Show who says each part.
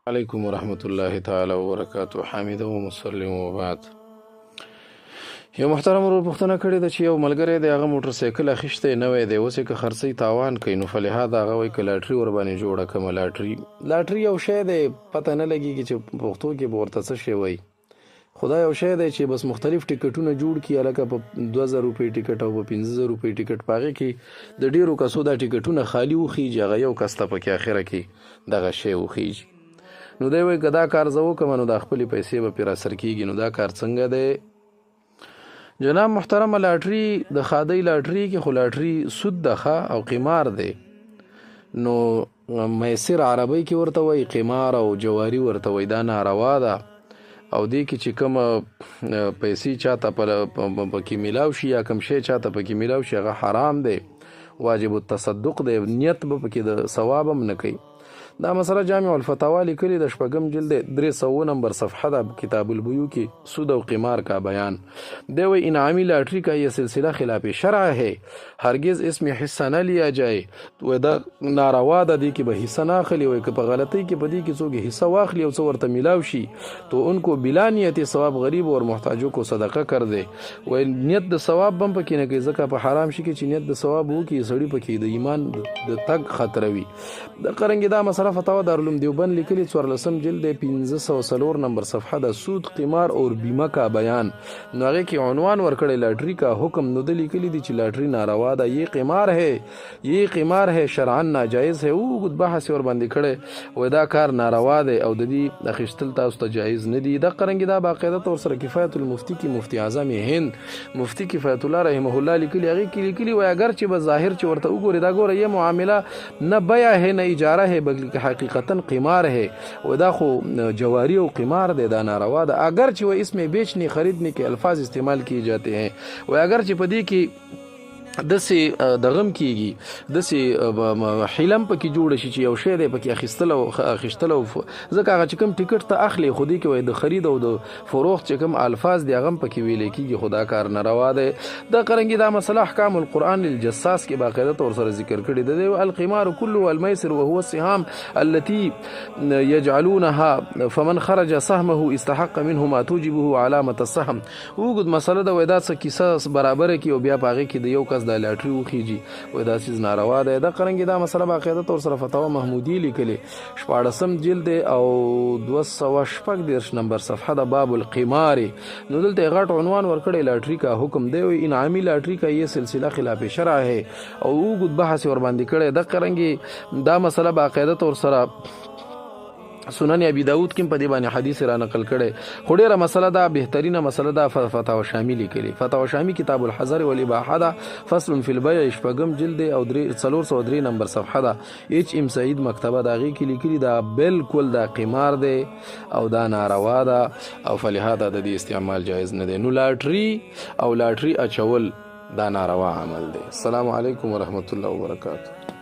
Speaker 1: علیکم ورحمۃ اللہ تعالی وبرکاتہ. حامد و مسلم وبعد. یو محترم ورور پوښتنه کړې ده چې یو ملګری دی هغه موټر سایکل اخیستی نوی دی، اوس یې که خرڅوي تاوان کوي، نو فلهذا هغه وایي که لاټري ورباندې جوړه کړمه. لاټري یو شی دی، پته نه لګېږي چې په پښتو کې به ورته څه شی وایي، خو دا یو شی دی چې بس مختلف ټکټونه جوړ کړي، هلکه په 2000 روپۍ ټکټ او په 15000 روپۍ ټکټ، په هغې کې د ډېرو کسو دا ټکټونه خالي وخیږي، هغه یو کس ته پکې اخره کې دغه شی وخیږي. نو دی وایي که دا کار زه وکړم نو دا خپلې پیسې به پرې راسر کېږي. نو دا کار څنګه دی جناب محترمه؟ لاټري د خادۍ لاټري کې خو لاټري سود ده او قمار دی، نو میسر عربی کې ورته وایي، قمار او جواري ورته وایي. دا ناروا ده او دې کې چې کومه پیسې چاته پکې میلاو شي یا کوم شی چاته پکې میلاو شي هغه حرام دی، واجب التصدق دی، نیت به پکې د ثواب هم نه کوي. دا مسله جامع الفتاوا لیکلي د 6 جلد 300 نمبر صفحه ده کتاب البیوع کې، سود او قمار کا بیان. دی وی انعامی لاٹری کا یہ سلسلہ خلاف شرع ہے، ہرگز اس میں حصہ نہ لیا جائے. و دا ناروا ده، دی کې به حصہ نه اخلي، وای که په غلطۍ کې په دې کې څوک حصہ واخلي او څه ورته میلاو شي تو ان کو بلا نیت ثواب غریب اور محتاجوں کو صدقه کر دے. وای نیت د ثواب بم پکې نه کوي، ځکه په حرام شي کې چې نیت د ثواب وکړي سړی پکې د ایمان د تګ خطر وي. د قرنګ دا مسله فتاوا دارالعلوم دیوبند لیکلی 14 جلد 504 نمبر صفحه د سود قمار اور بیمه کا بیان. نو هغه کې عنوان ورکړی لاټري کا حکم، نو د لیکلی دی چې لاټري ناروا ده، یہ قمار ہے، یہ قمار ہے، شرعا ناجائز ہے. او خود بحث ور باندې کړي و دا کار ناروا دی او د دې اخیستل تاسو ته جایز نه دی. د قرنګ دا باقاعده تور سره کفایت المفتی کی مفتی اعظم هند مفتی کفایت الله رحمه الله لیکلی، هغه کې لیکلی و اگر چې به ظاهر چې ورته وګوري دا ګوره یہ معامله نه بیع ہے نه اجاره ہے بلکہ حقیقتا قمار ہے، و دا خو جواری و قمار دے، دا ناروا دا. اگر چې وہ اس میں بیچنے خریدنے کے الفاظ استعمال کیے جاتے ہیں، و اگر چې پدی کی دسې دغم کېږي، دسې حلم پکې جوړ شي چې یو شی دی پکې اخیستل ځکه هغه چې کوم ټکټ ته اخلي خو دې کې وایي د خرید او د فروخت چې کوم الفاظ دی هغه هم پکې ویلی کېږي، خو دا کار ناروا دی. دا قرنګي دا مسله احکام القرآن الجساس کې باقاعده طور سره ذکر کړي ده. القمار كله والمیسر وهو السهام التي يجعلونها فمن خرج سهمه استحق منه ما توجبه علامة السهم. وګد مسله دا وای دا څه کیسه برابر کې او بیا پاغه کې د یو د لاټري وخیږي، وای دا چیز ناروا ده. دا قرنګي دا مسله باقاعده طور سره فتاوا محمودی لیکلي 14 جلد او 216 نمبر صفحه د باب القمار. نو دلته غټ عنوان ورکړی لاټري کا حکم دی، وی انعامی لاټري کا یہ سلسله خلاف شرع ہے او وګد بحث ور باندې کړی. د قرنګي دا مسله باقاعده طور سره سنن ابي داود کې په دې باندې حدیث را نقل کړي، خو ډیره مسله دا بهترینه مسله دا فتاوا شامی لیکلي. فتاوا شامی کتاب الحذر والاباحه دا فصل فی البيع 6 جلد او 303 نمبر صفحه دا ایچ ام سعید مکتبه دا غي کې لیکلي دا بالکل دا قمار دی او دا ناروا ده او فلهذا د دې استعمال جایز نه دی. نو لاټري او لاټري اچول دا ناروا عمل دی. السلام علیکم ورحمت الله وبرکاتہ.